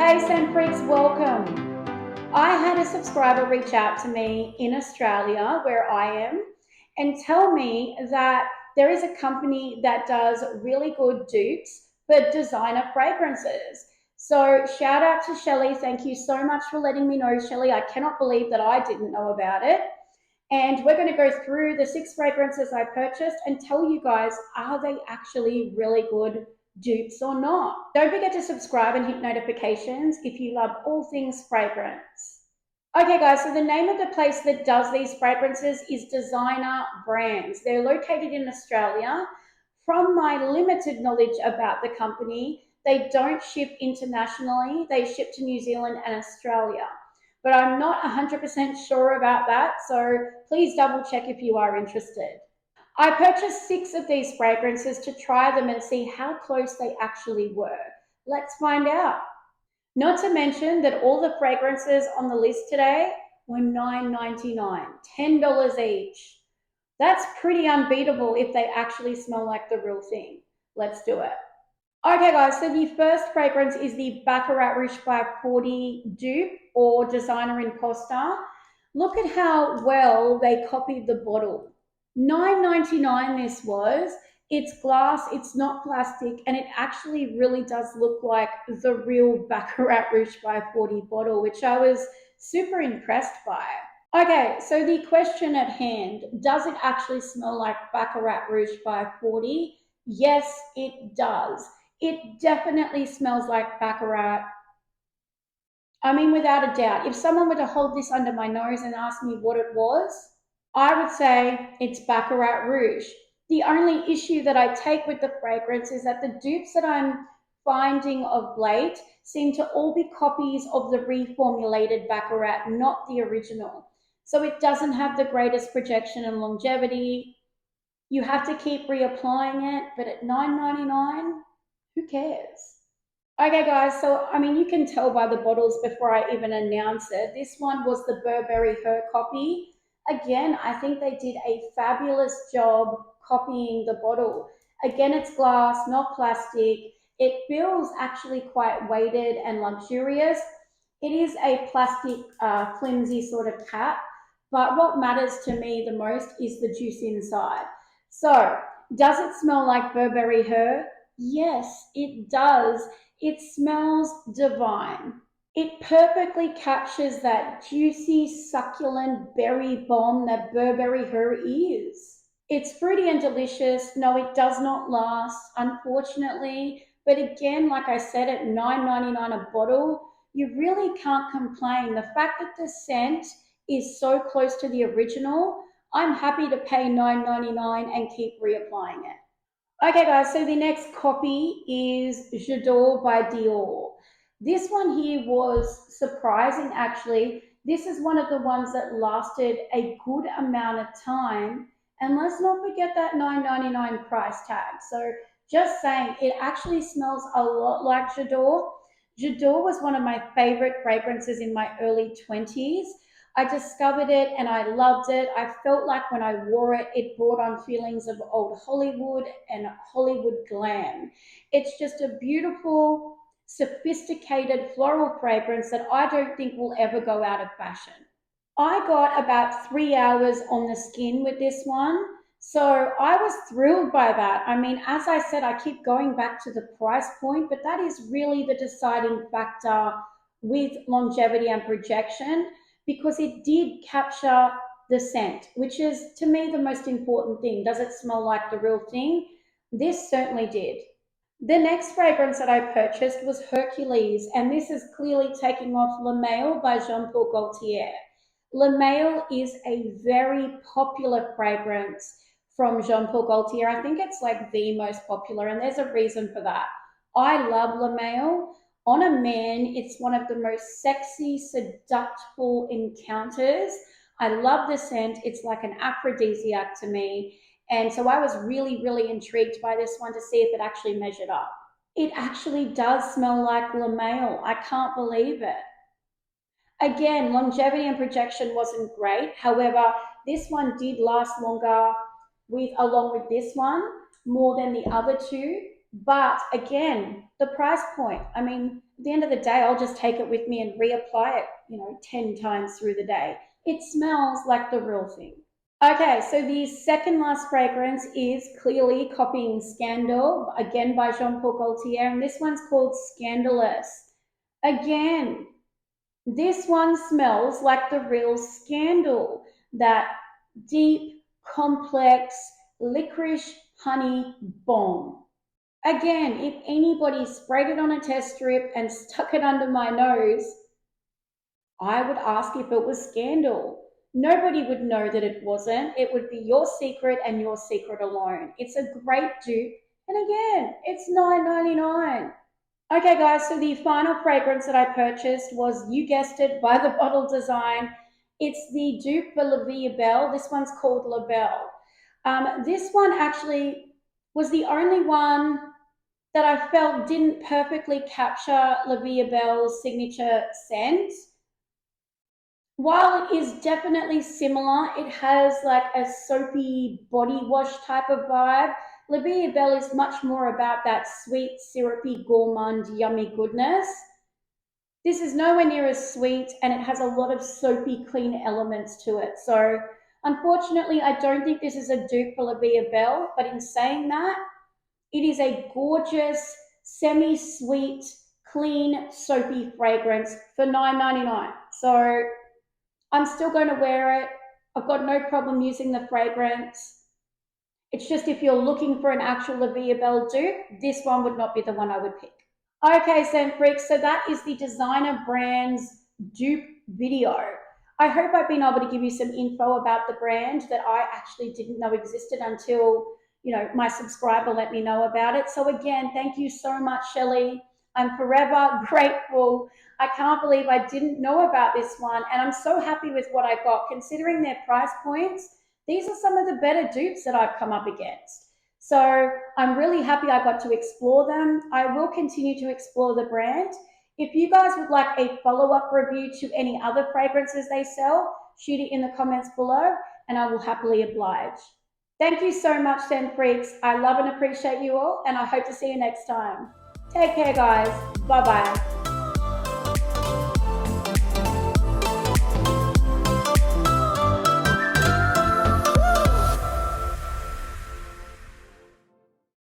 Hey Scent Freaks, welcome. I had a subscriber reach out to me in Australia, where I am, and tell me that there is a company that does really good dupes for designer fragrances. So, shout out to Shelley. Thank you so much for letting me know, Shelley. I cannot believe that I didn't know about it. And we're going to go through the 6 fragrances I purchased and tell you guys, are they actually really good dupes or not? Don't forget to subscribe and hit notifications if you love all things fragrance. Okay, guys, so the name of the place that does these fragrances is Designer Brands. They're located in Australia. From my limited knowledge about the company, they don't ship internationally, they ship to New Zealand and Australia. But I'm not 100% sure about that, so please double check if you are interested. I purchased 6 of these fragrances to try them and see how close they actually were. Let's find out. Not to mention that all the fragrances on the list today were $9.99, $10 each. That's pretty unbeatable if they actually smell like the real thing. Let's do it. Okay, guys, so the first fragrance is the Baccarat Rouge 540 dupe or designer imposter. Look at how well they copied the bottle. $9.99 this was. It's glass, it's not plastic, and it actually really does look like the real Baccarat Rouge 540 bottle, which I was super impressed by. Okay, so the question at hand, does it actually smell like Baccarat Rouge 540? Yes, it does. It definitely smells like Baccarat. I mean, without a doubt, if someone were to hold this under my nose and ask me what it was, I would say it's Baccarat Rouge. The only issue that I take with the fragrance is that the dupes that I'm finding of late seem to all be copies of the reformulated Baccarat, not the original. So it doesn't have the greatest projection and longevity. You have to keep reapplying it, but at $9.99, who cares? Okay, guys, so I mean, you can tell by the bottles before I even announce it. This one was the Burberry Herb copy. Again, I think they did a fabulous job copying the bottle. Again, it's glass, not plastic. It feels actually quite weighted and luxurious. It is a plastic, flimsy sort of cap, but what matters to me the most is the juice inside. So, does it smell like Burberry Herb? Yes, it does. It smells divine. It perfectly captures that juicy, succulent berry bomb that Burberry Herb is. It's fruity and delicious. No, it does not last, unfortunately. But again, like I said, at $9.99 a bottle, you really can't complain. The fact that the scent is so close to the original, I'm happy to pay $9.99 and keep reapplying it. Okay, guys, so the next copy is J'adore by Dior. This one here was surprising, actually. This is one of the ones that lasted a good amount of time. And let's not forget that $9.99 price tag. So, just saying, it actually smells a lot like J'adore. J'adore was one of my favorite fragrances in my early 20s. I discovered it and I loved it. I felt like when I wore it, it brought on feelings of old Hollywood and Hollywood glam. It's just a beautiful, sophisticated floral fragrance that I don't think will ever go out of fashion. I got about 3 hours on the skin with this one. So I was thrilled by that. I mean, as I said, I keep going back to the price point, but that is really the deciding factor with longevity and projection because it did capture the scent, which is to me the most important thing. Does it smell like the real thing? This certainly did. The next fragrance that I purchased was Hercules, and this is clearly taking off Le Male by Jean Paul Gaultier. Le Male is a very popular fragrance from Jean Paul Gaultier. I think it's like the most popular, and there's a reason for that. I love Le Male. On a man, it's one of the most sexy, seductive encounters. I love the scent. It's like an aphrodisiac to me. And so I was really, really intrigued by this one to see if it actually measured up. It actually does smell like Le Male. I can't believe it. Again, longevity and projection wasn't great. However, this one did last longer along with this one more than the other two. But again, the price point. I mean, at the end of the day, I'll just take it with me and reapply it, 10 times through the day. It smells like the real thing. Okay, so the second last fragrance is clearly copying Scandal, again by Jean Paul Gaultier, and this one's called Scandalous. Again, this one smells like the real Scandal, that deep, complex, licorice honey bomb. Again, if anybody sprayed it on a test strip and stuck it under my nose, I would ask if it was Scandal. Nobody would know that it wasn't. It would be your secret and your secret alone. It's a great dupe. And again, it's $9.99. Okay, guys, so the final fragrance that I purchased was, you guessed it, by the bottle design. It's the dupe for La Vie Belle. This one's called La Belle. This one actually was the only one that I felt didn't perfectly capture La Vie Belle's signature scent. While it is definitely similar, it has like a soapy body wash type of vibe. La Vie Belle is much more about that sweet, syrupy, gourmand, yummy goodness. This is nowhere near as sweet, and it has a lot of soapy, clean elements to it. So unfortunately, I don't think this is a dupe for La Vie Belle, but in saying that, it is a gorgeous, semi-sweet, clean, soapy fragrance for $9.99. So I'm still going to wear it. I've got no problem using the fragrance. It's just, if you're looking for an actual La Vie Belle dupe, this one would not be the one I would pick. Okay, Scent Freaks, so that is the designer brand's dupe video. I hope I've been able to give you some info about the brand that I actually didn't know existed until, my subscriber let me know about it. So again, thank you so much, Shelley. I'm forever grateful. I can't believe I didn't know about this one, and I'm so happy with what I got. Considering their price points, these are some of the better dupes that I've come up against. So I'm really happy I got to explore them. I will continue to explore the brand. If you guys would like a follow-up review to any other fragrances they sell, shoot it in the comments below, and I will happily oblige. Thank you so much, Scent Freaks. I love and appreciate you all, and I hope to see you next time. Take care, guys. Bye-bye.